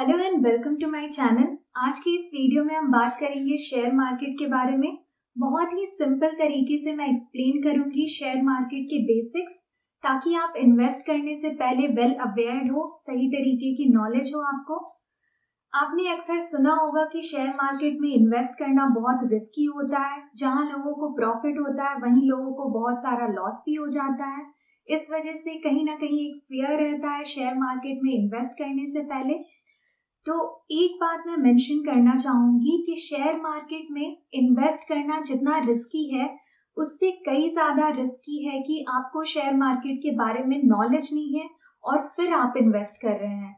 Hello and welcome to my channel. आज की इस वीडियो में हम बात करेंगे शेयर मार्केट के बारे में। बहुत ही सिंपल तरीके से मैं एक्सप्लेन करूंगी शेयर मार्केट के बेसिक्स, ताकि आप इन्वेस्ट करने से पहले वेल अवेयर्ड हो, सही तरीके की नॉलेज हो आपको। आपने अक्सर सुना होगा कि शेयर मार्केट में इन्वेस्ट करना बहुत रिस्की होता है। जहां लोगों को प्रॉफिट होता है वहीं लोगों को बहुत सारा लॉस भी हो जाता है। इस वजह से कहीं ना कहीं एक फियर रहता है शेयर मार्केट में इन्वेस्ट करने से पहले। तो एक बात मैं मेंशन करना चाहूंगी कि शेयर मार्केट में इन्वेस्ट करना जितना रिस्की है, उससे कई ज्यादा रिस्की है कि आपको शेयर मार्केट के बारे में नॉलेज नहीं है और फिर आप इन्वेस्ट कर रहे हैं।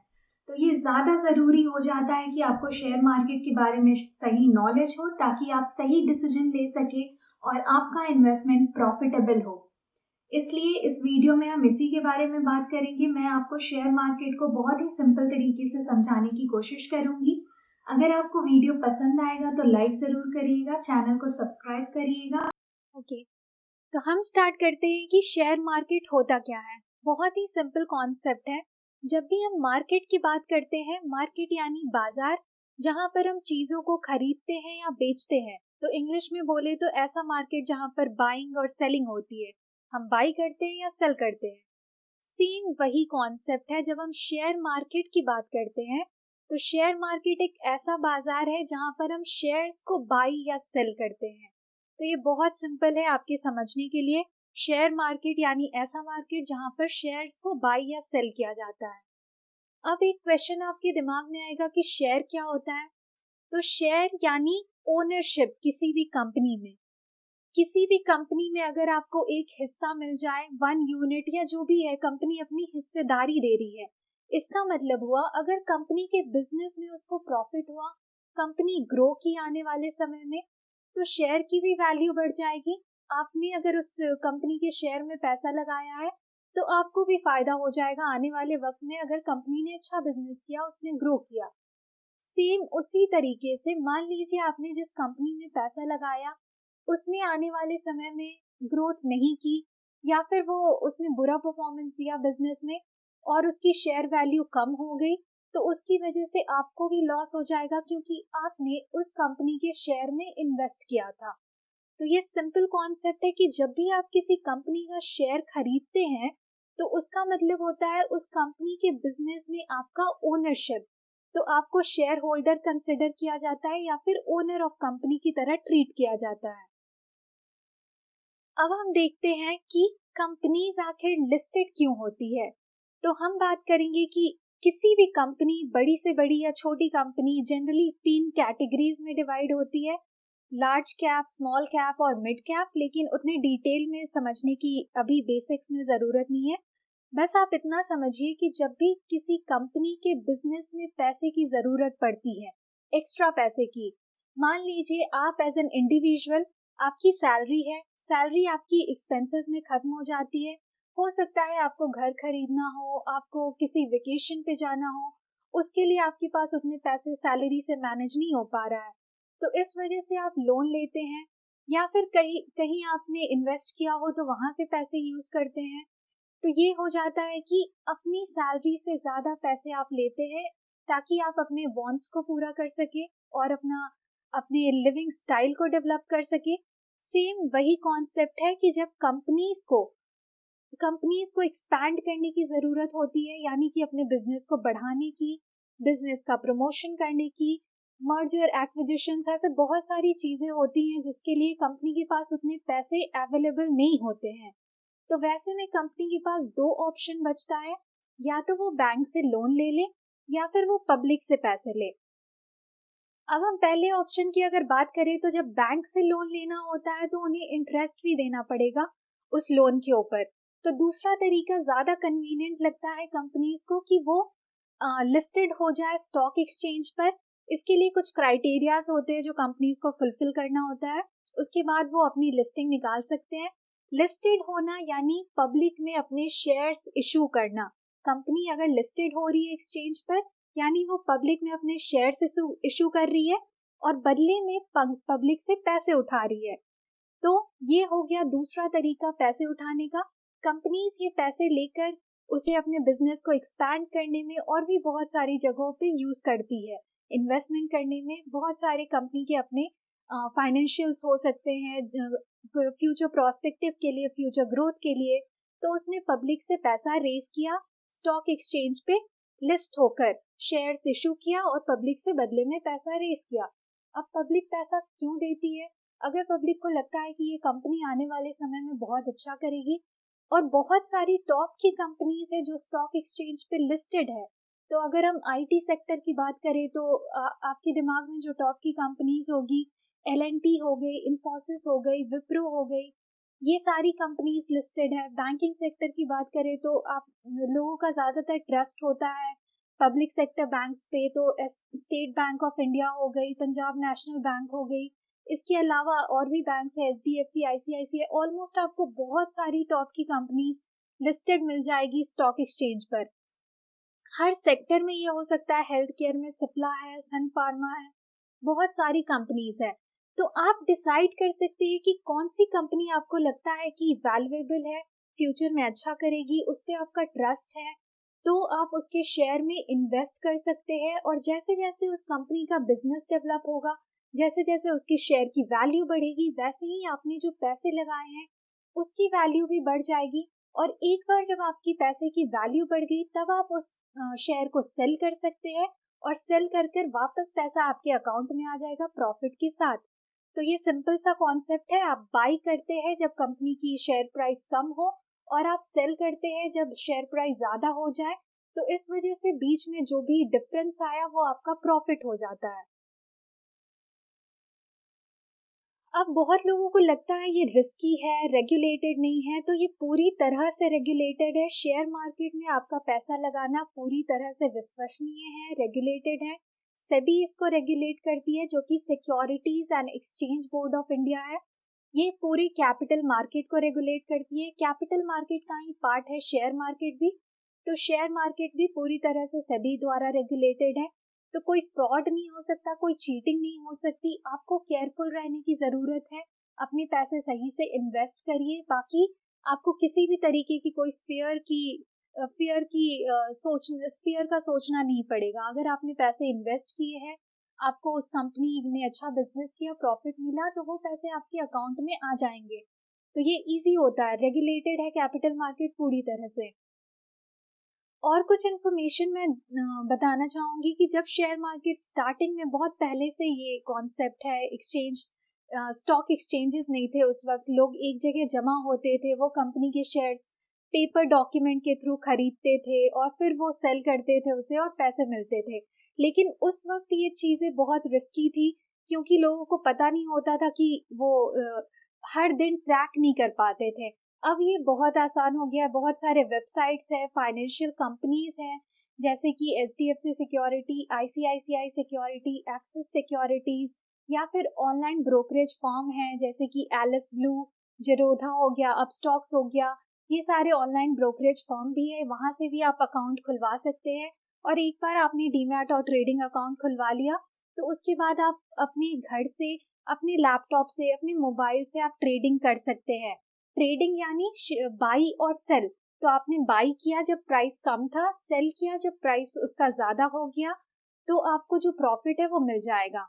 तो ये ज्यादा जरूरी हो जाता है कि आपको शेयर मार्केट के बारे में सही नॉलेज हो, ताकि आप सही डिसीजन ले सके और आपका इन्वेस्टमेंट प्रॉफिटेबल हो। इसलिए इस वीडियो में हम इसी के बारे में बात करेंगे। मैं आपको शेयर मार्केट को बहुत ही सिंपल तरीके से समझाने की कोशिश करूंगी। अगर आपको वीडियो पसंद आएगा तो लाइक जरूर करिएगा, चैनल को सब्सक्राइब करिएगा। ओके, तो हम स्टार्ट करते हैं कि शेयर मार्केट होता क्या है। बहुत ही सिंपल कॉन्सेप्ट है। जब भी हम मार्केट की बात करते हैं, मार्केट यानी बाजार, जहां पर हम चीजों को खरीदते हैं या बेचते हैं। तो इंग्लिश में बोले तो ऐसा मार्केट जहां पर बाइंग और सेलिंग होती है। हम बाई करते हैं या सेल करते हैं। सेम वही कॉन्सेप्ट है जब हम शेयर मार्केट की बात करते हैं। तो शेयर मार्केट एक ऐसा बाजार है जहां पर हम शेयर्स को बाई या सेल करते हैं। तो ये बहुत सिंपल है आपके समझने के लिए। शेयर मार्केट यानी ऐसा मार्केट जहां पर शेयर्स को बाई या सेल किया जाता है। अब एक क्वेश्चन आपके दिमाग में आएगा कि शेयर क्या होता है। तो शेयर यानी ओनरशिप किसी भी कंपनी में। किसी भी कंपनी में अगर आपको एक हिस्सा मिल जाए, 1 यूनिट या जो भी है, कंपनी अपनी हिस्सेदारी दे रही है। इसका मतलब हुआ अगर कंपनी के बिजनेस में उसको प्रॉफिट हुआ, कंपनी ग्रो की आने वाले समय में, तो शेयर की भी वैल्यू बढ़ जाएगी। आपने अगर उस कंपनी के शेयर में पैसा लगाया है तो आपको भी फायदा हो जाएगा आने वाले वक्त में। अगर कंपनी ने अच्छा बिजनेस किया, उसने ग्रो किया। सेम उसी तरीके से मान लीजिए आपने जिस कंपनी में पैसा लगाया, उसने आने वाले समय में ग्रोथ नहीं की, या फिर वो उसने बुरा परफॉर्मेंस दिया बिजनेस में और उसकी शेयर वैल्यू कम हो गई, तो उसकी वजह से आपको भी लॉस हो जाएगा, क्योंकि आपने उस कंपनी के शेयर में इन्वेस्ट किया था। तो ये सिंपल कॉन्सेप्ट है कि जब भी आप किसी कंपनी का शेयर खरीदते हैं, तो उसका मतलब होता है उस कंपनी के बिजनेस में आपका ओनरशिप। तो आपको शेयर होल्डर कंसिडर किया जाता है या फिर ओनर ऑफ कंपनी की तरह ट्रीट किया जाता है। अब हम देखते हैं कि कंपनीज आखिर लिस्टेड क्यों होती है। तो हम बात करेंगे कि किसी भी कंपनी, बड़ी से बड़ी या छोटी कंपनी, जनरली 3 कैटेगरीज में डिवाइड होती है। लार्ज कैप, स्मॉल कैप और मिड कैप। लेकिन उतने डिटेल में समझने की अभी बेसिक्स में जरूरत नहीं है। बस आप इतना समझिए कि जब भी किसी कंपनी के बिजनेस में पैसे की जरूरत पड़ती है, एक्स्ट्रा पैसे की, मान लीजिए आप एज एन इंडिविजुअल, आपकी सैलरी है, सैलरी आपकी एक्सपेंसेस में खत्म हो जाती है। हो सकता है आपको घर खरीदना हो, आपको किसी वेकेशन पे जाना हो, उसके लिए आपके पास उतने पैसे सैलरी से मैनेज नहीं हो पा रहा है। तो इस वजह से आप लोन लेते हैं, या फिर कहीं कहीं आपने इन्वेस्ट किया हो तो वहां से पैसे यूज करते हैं। तो ये हो जाता है कि अपनी सैलरी से ज्यादा पैसे आप लेते हैं, ताकि आप अपने वांट्स को पूरा कर सके और अपने लिविंग स्टाइल को डेवलप कर सके। सेम वही कॉन्सेप्ट है कि जब कंपनीज को एक्सपैंड करने की जरूरत होती है, यानी कि अपने बिजनेस को बढ़ाने की, बिजनेस का प्रमोशन करने की, मर्जर एक्विजिशंस, ऐसे बहुत सारी चीजें होती हैं जिसके लिए कंपनी के पास उतने पैसे अवेलेबल नहीं होते हैं। तो वैसे में कंपनी के पास 2 ऑप्शन बचता है, या तो वो बैंक से लोन ले ले या फिर वो पब्लिक से पैसे ले। अब हम पहले ऑप्शन की अगर बात करें, तो जब बैंक से लोन लेना होता है तो उन्हें इंटरेस्ट भी देना पड़ेगा उस लोन के ऊपर। तो दूसरा तरीका ज्यादा कन्वीनियंट लगता है कंपनीज को कि वो लिस्टेड हो जाए स्टॉक एक्सचेंज पर। इसके लिए कुछ क्राइटेरियाज होते हैं जो कंपनीज को फुलफिल करना होता है, उसके बाद वो अपनी लिस्टिंग निकाल सकते हैं। लिस्टेड होना यानी पब्लिक में अपने शेयर्स इशू करना। कंपनी अगर लिस्टेड हो रही है एक्सचेंज पर, यानी वो पब्लिक में अपने शेयर्स इशू कर रही है और बदले में पब्लिक से पैसे उठा रही है। तो ये हो गया दूसरा तरीका पैसे उठाने का। कंपनीज ये पैसे लेकर उसे अपने बिजनेस को एक्सपैंड करने में और भी बहुत सारी जगहों पे यूज करती है। इन्वेस्टमेंट करने में बहुत सारे कंपनी के अपने फाइनेंशियल्स हो सकते हैं, फ्यूचर प्रोस्पेक्टिव के लिए, फ्यूचर ग्रोथ के लिए। तो उसने पब्लिक से पैसा रेज किया, स्टॉक एक्सचेंज पे लिस्ट होकर शेयर्स इशू किया और पब्लिक से बदले में पैसा रेज किया। अब पब्लिक पैसा क्यों देती है? अगर पब्लिक को लगता है कि ये कंपनी आने वाले समय में बहुत अच्छा करेगी, और बहुत सारी टॉप की कंपनीज है जो स्टॉक एक्सचेंज पे लिस्टेड है। तो अगर हम आईटी सेक्टर की बात करें तो आपके दिमाग में जो टॉप की कंपनीज होगी, एल&टी हो गई, इन्फोसिस हो गई, विप्रो हो गई, ये सारी कंपनीज लिस्टेड है। बैंकिंग सेक्टर की बात करें तो आप लोगों का ज्यादातर ट्रस्ट होता है पब्लिक सेक्टर बैंक्स पे, तो स्टेट बैंक ऑफ इंडिया हो गई, पंजाब नेशनल बैंक हो गई, इसके अलावा और भी बैंक्स है, एचडीएफसी, आईसीआईसीआई, ऑलमोस्ट आपको बहुत सारी टॉप की कंपनीज लिस्टेड मिल जाएगी स्टॉक एक्सचेंज पर। हर सेक्टर में ये हो सकता है, हेल्थ केयर में सिप्ला है, सन फार्मा है, बहुत सारी कंपनीज है। तो आप डिसाइड कर सकते हैं कि कौन सी कंपनी आपको लगता है कि वैल्यूएबल है, फ्यूचर में अच्छा करेगी, उस पर आपका ट्रस्ट है, तो आप उसके शेयर में इन्वेस्ट कर सकते हैं। और जैसे जैसे उस कंपनी का बिजनेस डेवलप होगा, जैसे जैसे उसकी शेयर की वैल्यू बढ़ेगी, वैसे ही आपने जो पैसे लगाए हैं उसकी वैल्यू भी बढ़ जाएगी। और एक बार जब आपकी पैसे की वैल्यू बढ़ गई, तब आप उस शेयर को सेल कर सकते हैं, और सेल कर कर वापस पैसा आपके अकाउंट में आ जाएगा प्रॉफिट के साथ। तो ये सिंपल सा कॉन्सेप्ट है। आप बाई करते हैं जब कंपनी की शेयर प्राइस कम हो, और आप सेल करते हैं जब शेयर प्राइस ज्यादा हो जाए। तो इस वजह से बीच में जो भी डिफरेंस आया वो आपका प्रॉफिट हो जाता है। अब बहुत लोगों को लगता है ये रिस्की है, रेगुलेटेड नहीं है, तो ये पूरी तरह से रेगुलेटेड है। शेयर मार्केट में आपका पैसा लगाना पूरी तरह से विश्वसनीय है, रेगुलेटेड है। सेबी इसको रेगुलेट करती है, जो कि securities and exchange board of India है। ये पूरी कैपिटल मार्केट को रेगुलेट करती है। कैपिटल मार्केट का ही पार्ट है शेयर मार्केट भी। तो शेयर मार्केट भी पूरी तरह से सेबी द्वारा रेगुलेटेड है। तो कोई फ्रॉड नहीं हो सकता, कोई चीटिंग नहीं हो सकती। आपको केयरफुल रहने की जरूरत है, अपने पैसे सही से इन्वेस्ट करिए। बाकी आपको किसी भी तरीके की कोई फियर का सोचना नहीं पड़ेगा। अगर आपने पैसे इन्वेस्ट किए हैं, आपको उस कंपनी ने अच्छा बिजनेस किया, प्रॉफिट मिला, तो वो पैसे आपके अकाउंट में आ जाएंगे। तो ये इजी होता है, रेगुलेटेड है कैपिटल मार्केट पूरी तरह से। और कुछ इन्फॉर्मेशन मैं बताना चाहूंगी कि जब शेयर मार्केट स्टार्टिंग में, बहुत पहले से ये कॉन्सेप्ट है, एक्सचेंज स्टॉक एक्सचेंजेस नहीं थे उस वक्त, लोग एक जगह जमा होते थे, वो कंपनी के शेयर्स पेपर डॉक्यूमेंट के थ्रू खरीदते थे और फिर वो सेल करते थे उसे और पैसे मिलते थे। लेकिन उस वक्त ये चीजें बहुत रिस्की थी, क्योंकि लोगों को पता नहीं होता था कि वो हर दिन ट्रैक नहीं कर पाते थे। अब ये बहुत आसान हो गया, बहुत सारे वेबसाइट्स है, फाइनेंशियल कंपनीज हैं, जैसे कि HDFC security, ICICI security, axis securities, या फिर ऑनलाइन ब्रोकरेज फर्म है जैसे कि एलिस ब्लू, जेरोधा हो गया, अपस्टॉक्स हो गया। ये सारे ऑनलाइन ब्रोकरेज फर्म भी है, वहां से भी आप अकाउंट खुलवा सकते हैं। और एक बार आपने डीमैट और ट्रेडिंग अकाउंट खुलवा लिया, तो उसके बाद आप अपने घर से, अपने लैपटॉप से, अपने मोबाइल से आप ट्रेडिंग कर सकते हैं। ट्रेडिंग यानी बाई और सेल। तो आपने बाई किया जब प्राइस कम था, सेल किया जब प्राइस उसका ज्यादा हो गया, तो आपको जो प्रॉफिट है वो मिल जाएगा।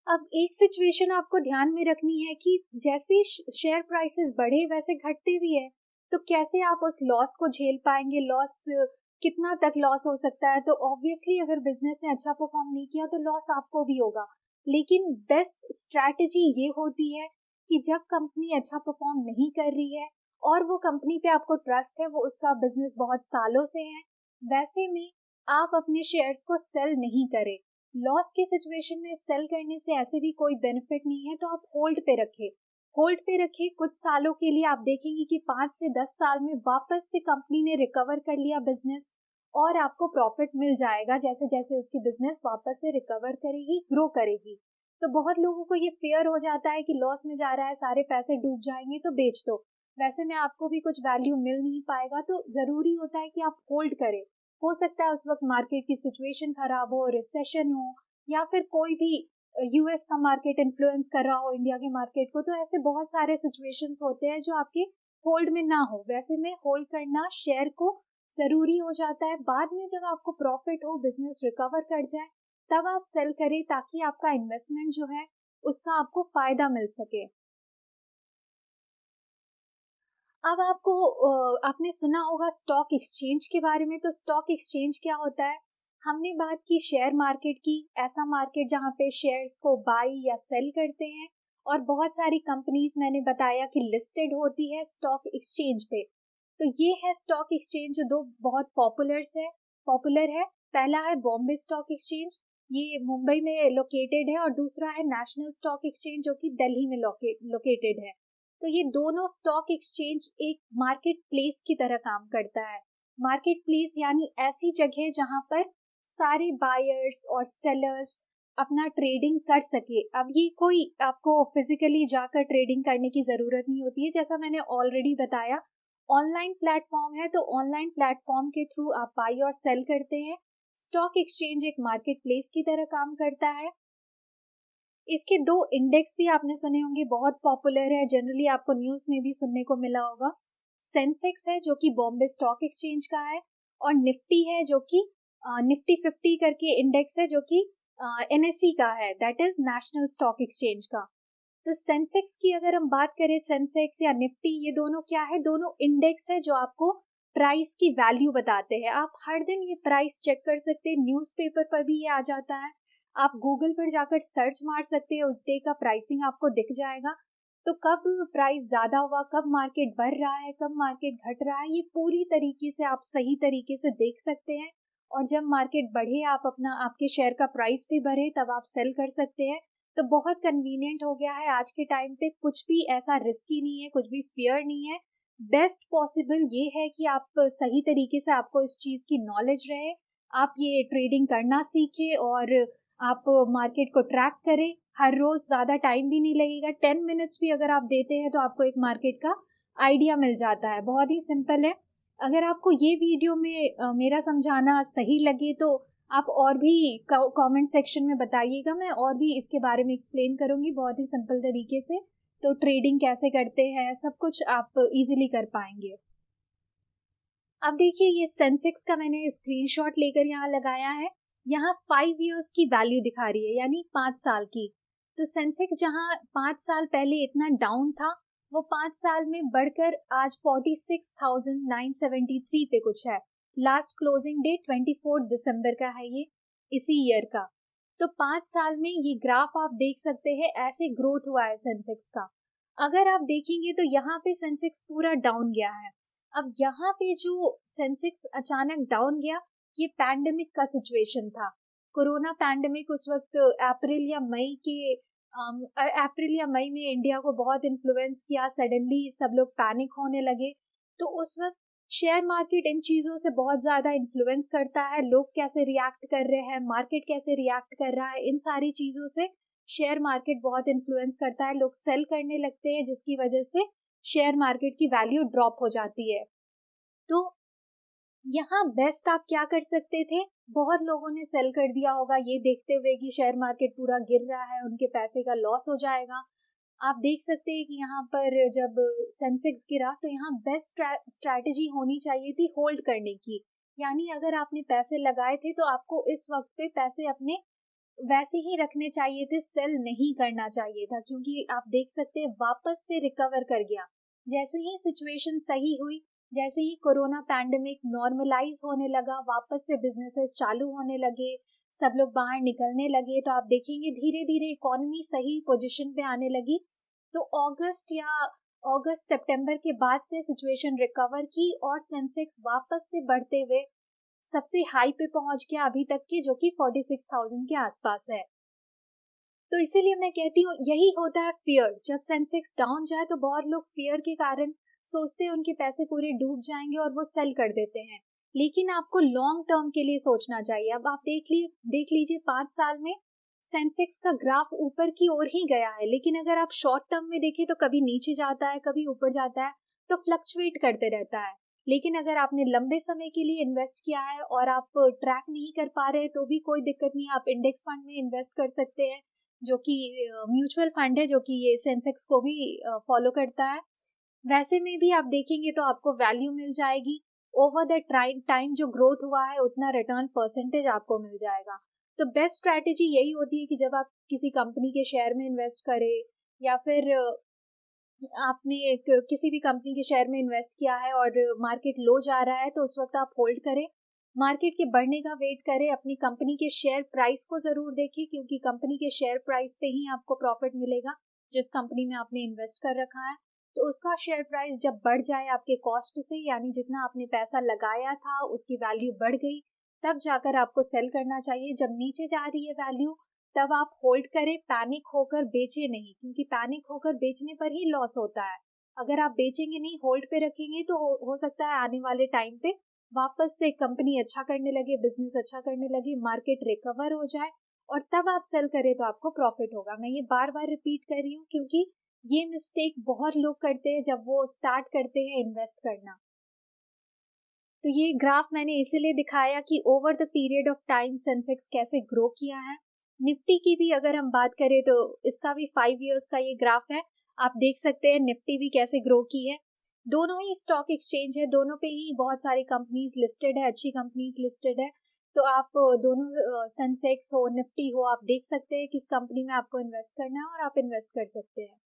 अब एक सिचुएशन आपको ध्यान में रखनी है कि जैसे शेयर प्राइसेस बढ़े वैसे घटते भी है, तो कैसे आप उस लॉस को झेल पाएंगे, लॉस कितना तक लॉस हो सकता है। तो ऑब्वियसली अगर बिजनेस ने अच्छा परफॉर्म नहीं किया तो लॉस आपको भी होगा। लेकिन बेस्ट स्ट्रैटेजी ये होती है कि जब कंपनी अच्छा परफॉर्म नहीं कर रही है और वो कंपनी पे आपको ट्रस्ट है, वो उसका बिजनेस बहुत सालों से है, वैसे में आप अपने शेयर्स को सेल नहीं करें। लॉस की सिचुएशन में सेल करने से ऐसे भी कोई बेनिफिट नहीं है, तो आप होल्ड पे रखें। होल्ड पे रखें कुछ सालों के लिए, आप देखेंगे कि 5 से 10 साल में वापस से कंपनी ने रिकवर कर लिया बिजनेस, और आपको प्रॉफिट मिल जाएगा जैसे जैसे उसकी बिजनेस वापस से रिकवर करेगी, ग्रो करेगी। तो बहुत लोगों को ये फियर हो जाता है कि लॉस में जा रहा है, सारे पैसे डूब जाएंगे तो बेच दो, वैसे में आपको भी कुछ वैल्यू मिल नहीं पाएगा। तो जरूरी होता है कि आप होल्ड करें। हो सकता है उस वक्त मार्केट की सिचुएशन खराब हो, रिसेशन हो, या फिर कोई भी यूएस का मार्केट इन्फ्लुएंस कर रहा हो इंडिया के मार्केट को। तो ऐसे बहुत सारे सिचुएशंस होते हैं जो आपके होल्ड में ना हो, वैसे में होल्ड करना शेयर को जरूरी हो जाता है। बाद में जब आपको प्रॉफिट हो, बिजनेस रिकवर कर जाए, तब आप सेल करें ताकि आपका इन्वेस्टमेंट जो है उसका आपको फायदा मिल सके। अब आपने सुना होगा स्टॉक एक्सचेंज के बारे में। तो स्टॉक एक्सचेंज क्या होता है? हमने बात की शेयर मार्केट की, ऐसा मार्केट जहाँ पे शेयर्स को बाई या सेल करते हैं, और बहुत सारी कंपनीज मैंने बताया कि लिस्टेड होती है स्टॉक एक्सचेंज पे। तो ये है स्टॉक एक्सचेंज जो दो बहुत पॉपुलर है। पहला है बॉम्बे स्टॉक एक्सचेंज, ये मुंबई में लोकेटेड है, और दूसरा है नेशनल स्टॉक एक्सचेंज जो कि दिल्ली में लोकेटेड है। तो ये दोनों स्टॉक एक्सचेंज एक मार्केट प्लेस की तरह काम करता है। मार्केट प्लेस यानी ऐसी जगह जहां पर सारे बायर्स और सेलर्स अपना ट्रेडिंग कर सके। अब ये कोई आपको फिजिकली जाकर ट्रेडिंग करने की जरूरत नहीं होती है, जैसा मैंने ऑलरेडी बताया ऑनलाइन प्लेटफॉर्म है, तो ऑनलाइन प्लेटफॉर्म के थ्रू आप बाई और सेल करते हैं। स्टॉक एक्सचेंज एक मार्केट प्लेस की तरह काम करता है। इसके दो इंडेक्स भी आपने सुने होंगे, बहुत पॉपुलर है, जनरली आपको न्यूज में भी सुनने को मिला होगा। सेंसेक्स है जो कि बॉम्बे स्टॉक एक्सचेंज का है, और निफ्टी है जो कि निफ्टी 50 करके इंडेक्स है जो कि एनएससी का है, that is national stock exchange का। तो सेंसेक्स की अगर हम बात करें, सेंसेक्स या निफ्टी, ये दोनों क्या है? दोनों इंडेक्स है जो आपको प्राइस की वैल्यू बताते हैं। आप हर दिन ये प्राइस चेक कर सकते हैं, न्यूज़पेपर पर भी ये आ जाता है, आप गूगल पर जाकर सर्च मार सकते हैं, उस डे का प्राइसिंग आपको दिख जाएगा। तो कब प्राइस ज्यादा हुआ, कब मार्केट बढ़ रहा है, कब मार्केट घट रहा है, ये पूरी तरीके से आप सही तरीके से देख सकते हैं। और जब मार्केट बढ़े, आपके शेयर का प्राइस भी बढ़े, तब आप सेल कर सकते हैं। तो बहुत कन्वीनियंट हो गया है आज के टाइम पे, कुछ भी ऐसा रिस्की नहीं है, कुछ भी फियर नहीं है। बेस्ट पॉसिबल ये है कि आप सही तरीके से, आपको इस चीज की नॉलेज रहे, आप ये ट्रेडिंग करना सीखे, और आप मार्केट को ट्रैक करें। हर रोज ज्यादा टाइम भी नहीं लगेगा, 10 मिनट्स भी अगर आप देते हैं तो आपको एक मार्केट का आइडिया मिल जाता है। बहुत ही सिंपल है। अगर आपको ये वीडियो में मेरा समझाना सही लगे तो आप और भी कमेंट सेक्शन में बताइएगा, मैं और भी इसके बारे में एक्सप्लेन करूंगी बहुत ही सिंपल तरीके से। तो ट्रेडिंग कैसे करते हैं, सब कुछ आप इजीली कर पाएंगे। अब देखिए, ये सेंसेक्स का मैंने स्क्रीनशॉट लेकर यहाँ लगाया है। यहाँ 5 इयर्स की वैल्यू दिखा रही है, यानी 5 साल की। तो सेंसेक्स जहाँ 5 साल पहले इतना डाउन था, वो 5 साल में बढ़कर आज 46,973 पे कुछ है। लास्ट क्लोजिंग डेट 24 दिसंबर का है, ये इसी ईयर का। तो 5 साल में ये ग्राफ आप देख सकते हैं, ऐसे ग्रोथ हुआ है सेंसेक्स का। अगर आप देखेंगे तो यहाँ पे सेंसेक्स पूरा डाउन गया है। अब यहाँ पे जो सेंसेक्स अचानक डाउन गया, ये पैंडेमिक का सिचुएशन था। कोरोना पैंडेमिक उस वक्त अप्रैल या मई में इंडिया को बहुत इन्फ्लुएंस किया। सडनली सब लोग पैनिक होने लगे। तो उस वक्त शेयर मार्केट इन चीजों से बहुत ज्यादा इन्फ्लुएंस करता है, लोग कैसे रिएक्ट कर रहे हैं, मार्केट कैसे रिएक्ट कर रहा है, इन सारी चीजों से शेयर मार्केट बहुत इन्फ्लुएंस करता है। लोग सेल करने लगते हैं, जिसकी वजह से शेयर मार्केट की वैल्यू ड्रॉप हो जाती है। तो यहाँ बेस्ट आप क्या कर सकते थे? बहुत लोगों ने सेल कर दिया होगा ये देखते हुए कि शेयर मार्केट पूरा गिर रहा है, उनके पैसे का लॉस हो जाएगा। आप देख सकते हैं कि यहाँ पर जब सेंसेक्स गिरा, तो यहाँ बेस्ट स्ट्रैटेजी होनी चाहिए थी होल्ड करने की। यानी अगर आपने पैसे लगाए थे तो आपको इस वक्त पे पैसे अपने वैसे ही रखने चाहिए थे, सेल नहीं करना चाहिए था, क्योंकि आप देख सकते हैं वापस से रिकवर कर गया। जैसे ही सिचुएशन सही हुई, जैसे ही कोरोना पैंडेमिक नॉर्मलाइज होने लगा, वापस से बिजनेसेस चालू होने लगे, सब लोग बाहर निकलने लगे, तो आप देखेंगे धीरे धीरे इकोनॉमी सही पोजीशन पे आने लगी। तो अगस्त सितंबर के बाद से सिचुएशन रिकवर की, और सेंसेक्स वापस से बढ़ते हुए सबसे हाई पे पहुंच गया अभी तक के, जो कि 46,000 के आसपास है। तो इसीलिए मैं कहती हूँ, यही होता है फियर। जब सेंसेक्स डाउन जाए तो बहुत लोग फियर के कारण सोचते हैं उनके पैसे पूरे डूब जाएंगे और वो सेल कर देते हैं। लेकिन आपको लॉन्ग टर्म के लिए सोचना चाहिए। अब आप देख लीजिए 5 साल में सेंसेक्स का ग्राफ ऊपर की ओर ही गया है, लेकिन अगर आप शॉर्ट टर्म में देखें तो कभी नीचे जाता है, कभी ऊपर जाता है, तो फ्लक्चुएट करते रहता है। लेकिन अगर आपने लंबे समय के लिए इन्वेस्ट किया है और आप ट्रैक नहीं कर पा रहे, तो भी कोई दिक्कत नहीं, आप इंडेक्स फंड में इन्वेस्ट कर सकते हैं, जो कि म्यूचुअल फंड है, जो कि ये सेंसेक्स को भी फॉलो करता है। वैसे में भी आप देखेंगे तो आपको वैल्यू मिल जाएगी। ओवर द टाइम जो ग्रोथ हुआ है उतना रिटर्न परसेंटेज आपको मिल जाएगा। तो बेस्ट स्ट्रैटेजी यही होती है कि जब आप किसी कंपनी के शेयर में इन्वेस्ट करें या फिर आपने एक किसी भी कंपनी के शेयर में इन्वेस्ट किया है और मार्केट लो जा रहा है तो उस वक्त आप होल्ड करें, मार्केट के बढ़ने का वेट करें, अपनी कंपनी के शेयर प्राइस को जरूर देखें क्योंकि कंपनी के शेयर प्राइस पे ही आपको प्रॉफिट मिलेगा जिस कंपनी में आपने इन्वेस्ट कर रखा है। तो उसका शेयर प्राइस जब बढ़ जाए आपके कॉस्ट से, यानी जितना आपने पैसा लगाया था उसकी वैल्यू बढ़ गई, तब जाकर आपको सेल करना चाहिए। जब नीचे जा रही है वैल्यू तब आप होल्ड करें, पैनिक होकर बेचे नहीं, क्योंकि पैनिक होकर बेचने पर ही लॉस होता है। अगर आप बेचेंगे नहीं, होल्ड पे रखेंगे तो हो सकता है आने वाले टाइम पे वापस से कंपनी अच्छा करने लगे, बिजनेस अच्छा करने लगे, मार्केट रिकवर हो जाए और तब आप सेल करें तो आपको प्रॉफिट होगा। मैं ये बार बार रिपीट कर रही हूँ क्योंकि ये मिस्टेक बहुत लोग करते हैं जब वो स्टार्ट करते हैं इन्वेस्ट करना। तो ये ग्राफ मैंने इसीलिए दिखाया कि over the period of time Sensex कैसे ग्रो किया है। निफ्टी की भी अगर हम बात करें तो इसका भी 5 इयर्स का ये ग्राफ है। आप देख सकते हैं निफ्टी भी कैसे ग्रो की है। दोनों ही स्टॉक एक्सचेंज है, दोनों पे ही बहुत सारी कंपनीज लिस्टेड है, अच्छी कंपनीज लिस्टेड है। तो आप दोनों सेंसेक्स हो निफ्टी हो, आप देख सकते हैं किस कंपनी में आपको इन्वेस्ट करना है और आप इन्वेस्ट कर सकते हैं।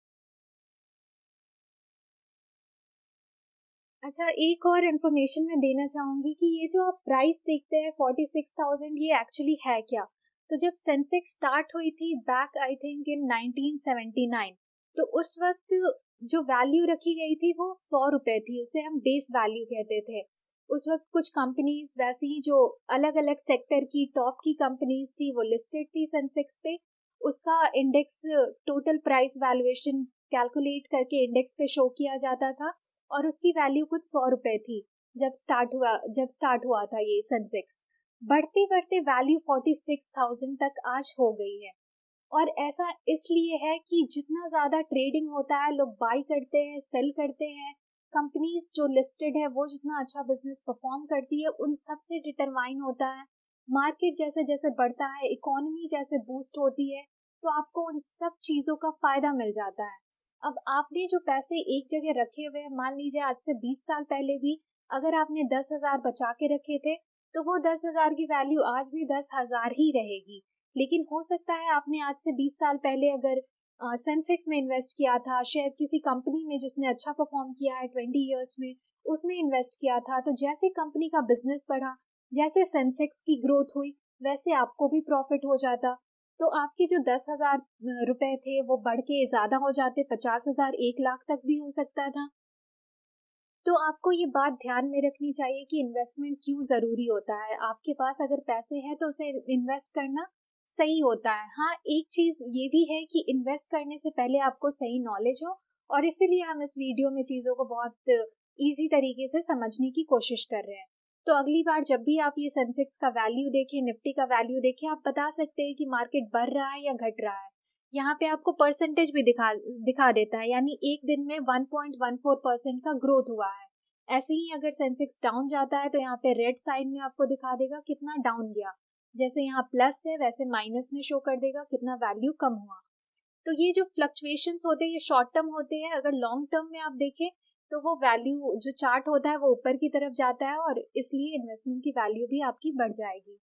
अच्छा, एक और इन्फॉर्मेशन मैं देना चाहूंगी कि ये जो आप प्राइस देखते हैं 46,000, ये एक्चुअली है क्या। तो जब सेंसेक्स स्टार्ट हुई थी बैक आई थिंक इन 1979, तो उस वक्त जो वैल्यू रखी गई थी वो 100 रुपए थी, उसे हम बेस वैल्यू कहते थे। उस वक्त कुछ कंपनीज वैसी ही जो अलग अलग सेक्टर की टॉप की कंपनीज थी वो लिस्टेड थी सेंसेक्स पे। उसका index total price valuation calculate करके इंडेक्स पे शो किया जाता था और उसकी वैल्यू कुछ 100 रुपए थी जब स्टार्ट हुआ था ये सेंसेक्स। बढ़ते बढ़ते वैल्यू 46,000 तक आज हो गई है। और ऐसा इसलिए है कि जितना ज्यादा ट्रेडिंग होता है, लोग बाई करते हैं, सेल करते हैं, कंपनीज जो लिस्टेड है वो जितना अच्छा बिजनेस परफॉर्म करती है उन सब से डिटरमाइन होता है। मार्केट जैसे जैसे बढ़ता है, इकोनॉमी जैसे बूस्ट होती है, तो आपको उन सब चीजों का फायदा मिल जाता है। अब आपने जो पैसे एक जगह रखे हुए हैं, मान लीजिए आज से 20 साल पहले भी अगर आपने 10,000 बचा के रखे थे तो वो 10,000 की वैल्यू आज भी 10,000 ही रहेगी। लेकिन हो सकता है आपने आज से 20 साल पहले अगर सेंसेक्स में इन्वेस्ट किया था, शेयर किसी कंपनी में जिसने अच्छा परफॉर्म किया है 20 इयर्स में, उसमें इन्वेस्ट किया था, तो जैसे कंपनी का बिजनेस बढ़ा, जैसे सेंसेक्स की ग्रोथ हुई, वैसे आपको भी प्रॉफिट हो जाता। तो आपके जो 10,000 रुपए थे वो बढ़ के ज्यादा हो जाते, 50,000, 1 लाख तक भी हो सकता था। तो आपको ये बात ध्यान में रखनी चाहिए कि इन्वेस्टमेंट क्यों जरूरी होता है। आपके पास अगर पैसे हैं तो उसे इन्वेस्ट करना सही होता है। हाँ, एक चीज ये भी है कि इन्वेस्ट करने से पहले आपको सही नॉलेज हो, और इसीलिए हम इस वीडियो में चीजों को बहुत इजी तरीके से समझने की कोशिश कर रहे हैं। तो अगली बार जब भी आप ये सेंसेक्स का वैल्यू देखें, निफ्टी का वैल्यू देखें, आप बता सकते हैं कि मार्केट बढ़ रहा है या घट रहा है। यहाँ पे आपको परसेंटेज भी दिखा देता है, यानी एक दिन में 1.14% का ग्रोथ हुआ है। ऐसे ही अगर सेंसेक्स डाउन जाता है तो यहाँ पे रेड साइन में आपको दिखा देगा कितना डाउन गया, जैसे यहाँ प्लस है वैसे माइनस में शो कर देगा कितना वैल्यू कम हुआ। तो ये जो फ्लक्चुएशंस होते हैं ये शॉर्ट टर्म होते हैं। अगर लॉन्ग टर्म में आप देखें तो वो वैल्यू जो चार्ट होता है वो ऊपर की तरफ जाता है और इसलिए इन्वेस्टमेंट की वैल्यू भी आपकी बढ़ जाएगी।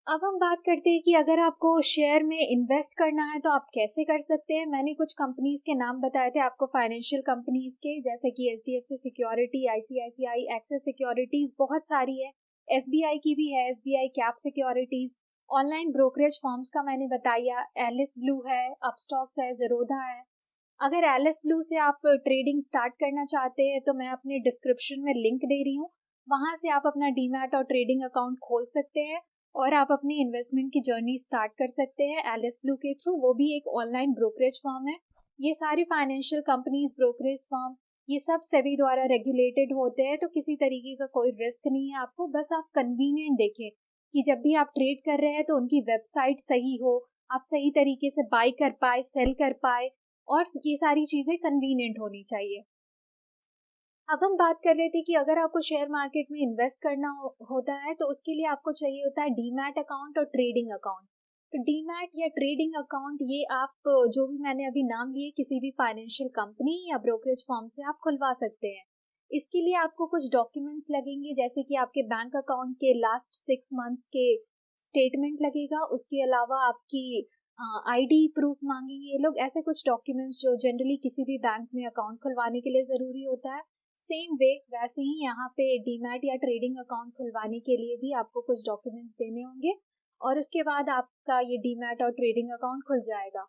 अब हम बात करते हैं कि अगर आपको शेयर में इन्वेस्ट करना है तो आप कैसे कर सकते हैं। मैंने कुछ कंपनीज के नाम बताए थे आपको, फाइनेंशियल कंपनीज के, जैसे कि HDFC security, ICICI, Axis securities, बहुत सारी है। SBI की भी है, SBI cap securities. Online brokerage firms का मैंने बताया, एलिस ब्लू है, अपस्टॉक्स है, ज़ेरोधा है। अगर एलिस ब्लू से आप ट्रेडिंग स्टार्ट करना चाहते हैं तो मैं अपने डिस्क्रिप्शन में लिंक दे रही हूँ, वहां से आप अपना डीमैट और ट्रेडिंग अकाउंट खोल सकते हैं और आप अपनी इन्वेस्टमेंट की जर्नी स्टार्ट कर सकते हैं एलिस ब्लू के थ्रू। वो भी एक ऑनलाइन ब्रोकरेज फर्म है। ये सारी फाइनेंशियल कंपनीज, ब्रोकरेज फर्म, ये सब सेबी द्वारा रेगुलेटेड होते हैं, तो किसी तरीके का कोई रिस्क नहीं है आपको। बस आप कन्वीनियंट देखें कि जब भी आप ट्रेड कर रहे हैं तो उनकी वेबसाइट सही हो, आप सही तरीके से बाई कर पाए, सेल कर पाए, और ये सारी चीजें कन्वीनियंट होनी चाहिए। अब हम बात कर रहे थे कि अगर आपको शेयर मार्केट में इन्वेस्ट करना होता है तो उसके लिए आपको चाहिए होता है डीमैट अकाउंट और ट्रेडिंग अकाउंट। तो डीमैट या ट्रेडिंग अकाउंट ये आप जो भी मैंने अभी नाम लिए किसी भी फाइनेंशियल कंपनी या ब्रोकरेज फर्म से आप खुलवा सकते हैं। इसके लिए आपको कुछ डॉक्यूमेंट्स लगेंगे, जैसे कि आपके बैंक अकाउंट के लास्ट 6 मंथ्स के स्टेटमेंट लगेगा। उसके अलावा आपकी आईडी प्रूफ मांगेंगे ये लोग। ऐसे कुछ डॉक्यूमेंट्स जो जनरली किसी भी बैंक में अकाउंट खुलवाने के लिए ज़रूरी होता है, सेम वे वैसे ही यहाँ पे डीमैट या ट्रेडिंग अकाउंट खुलवाने के लिए भी आपको कुछ डॉक्यूमेंट्स देने होंगे और उसके बाद आपका ये डीमैट और ट्रेडिंग अकाउंट खुल जाएगा।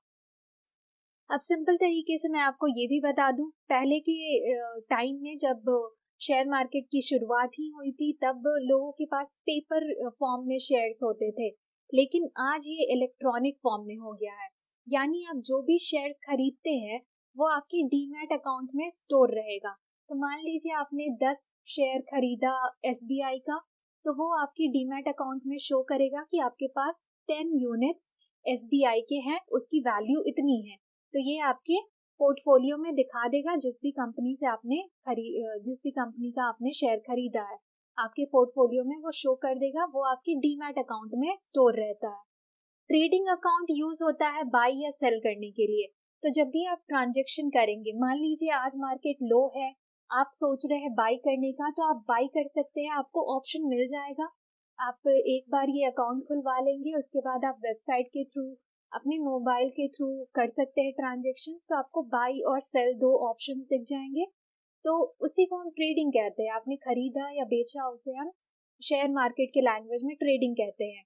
अब सिंपल तरीके से मैं आपको ये भी बता दूं, पहले के टाइम में जब शेयर मार्केट की शुरुआत ही हुई थी तब लोगों के पास पेपर फॉर्म में शेयर्स होते थे, लेकिन आज ये इलेक्ट्रॉनिक फॉर्म में हो गया है। यानी आप जो भी शेयर्स खरीदते हैं वो आपके डीमैट अकाउंट में स्टोर रहेगा। तो मान लीजिए आपने 10 शेयर खरीदा SBI का, तो वो आपकी डीमैट अकाउंट में शो करेगा कि आपके पास 10 यूनिट्स SBI के हैं, उसकी वैल्यू इतनी है। तो ये आपके पोर्टफोलियो में दिखा देगा जिस भी कंपनी का आपने शेयर खरीदा है, आपके पोर्टफोलियो में वो शो कर देगा, वो आपके डीमैट अकाउंट में स्टोर रहता है। ट्रेडिंग अकाउंट यूज होता है बाय या सेल करने के लिए। तो जब भी आप ट्रांजेक्शन करेंगे, मान लीजिए आज मार्केट लो है, आप सोच रहे हैं बाय करने का, तो आप बाय कर सकते हैं, आपको ऑप्शन मिल जाएगा। आप एक बार ये अकाउंट खुलवा लेंगे, उसके बाद आप वेबसाइट के थ्रू, अपने मोबाइल के थ्रू कर सकते हैं ट्रांजेक्शन्स। तो आपको बाय और सेल 2 ऑप्शंस दिख जाएंगे। तो उसी को हम ट्रेडिंग कहते हैं। आपने खरीदा या बेचा, उसे हम शेयर मार्केट के लैंग्वेज में ट्रेडिंग कहते हैं।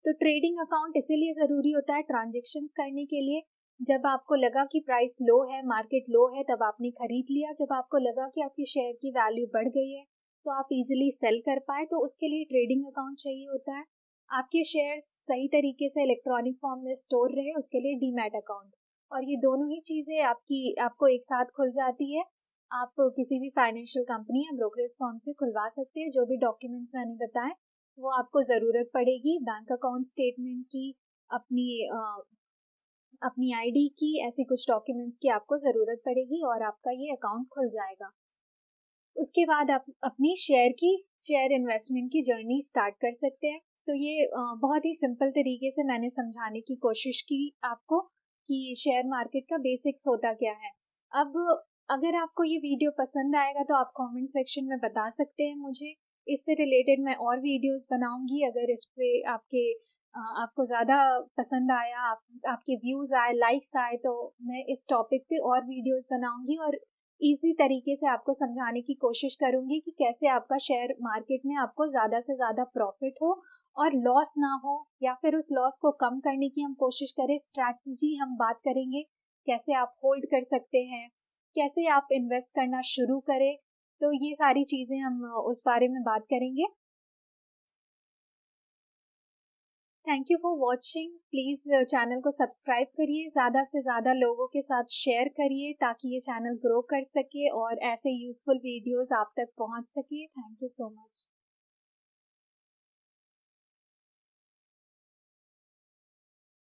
तो ट्रेडिंग अकाउंट इसीलिए ज़रूरी होता है ट्रांजेक्शन्स करने के लिए। जब आपको लगा कि प्राइस लो है, मार्केट लो है, तब आपने खरीद लिया। जब आपको लगा कि आपकी शेयर की वैल्यू बढ़ गई है तो आप इजीली सेल कर पाए, तो उसके लिए ट्रेडिंग अकाउंट चाहिए होता है। आपके शेयर्स सही तरीके से इलेक्ट्रॉनिक फॉर्म में स्टोर रहे, उसके लिए डीमैट अकाउंट। और ये दोनों ही चीज़ें आपको एक साथ खुल जाती है। आप किसी भी फाइनेंशियल कंपनी या ब्रोकरेज फॉर्म से खुलवा सकते हैं। जो भी डॉक्यूमेंट्स मैंने बताए वो आपको ज़रूरत पड़ेगी, बैंक अकाउंट स्टेटमेंट की, अपनी आईडी की, ऐसी कुछ डॉक्यूमेंट्स की आपको ज़रूरत पड़ेगी और आपका ये अकाउंट खुल जाएगा। उसके बाद आप अपनी शेयर इन्वेस्टमेंट की जर्नी स्टार्ट कर सकते हैं। तो ये बहुत ही सिंपल तरीके से मैंने समझाने की कोशिश की आपको कि शेयर मार्केट का बेसिक्स होता क्या है। अब अगर आपको ये वीडियो पसंद आएगा तो आप कमेंट सेक्शन में बता सकते हैं मुझे। इससे रिलेटेड मैं और वीडियोस बनाऊंगी। अगर इस पे आपको ज़्यादा पसंद आया, आपके व्यूज़ आए, लाइक्स आए, तो मैं इस टॉपिक पे और वीडियोस बनाऊंगी और इजी तरीके से आपको समझाने की कोशिश करूंगी कि कैसे आपका शेयर मार्केट में आपको ज़्यादा से ज़्यादा प्रॉफिट हो और लॉस ना हो, या फिर उस लॉस को कम करने की हम कोशिश करें। स्ट्रैटेजी हम बात करेंगे, कैसे आप होल्ड कर सकते हैं, कैसे आप इन्वेस्ट करना शुरू करें। तो ये सारी चीज़ें हम उस बारे में बात करेंगे। Thank you for watching. Please channel को सब्सक्राइब करिए, ज़्यादा से ज़्यादा लोगों के साथ शेयर करिए ताकि ये चैनल ग्रो कर सके और ऐसे यूज़फुल वीडियोस आप तक पहुंच सके। Thank you so much.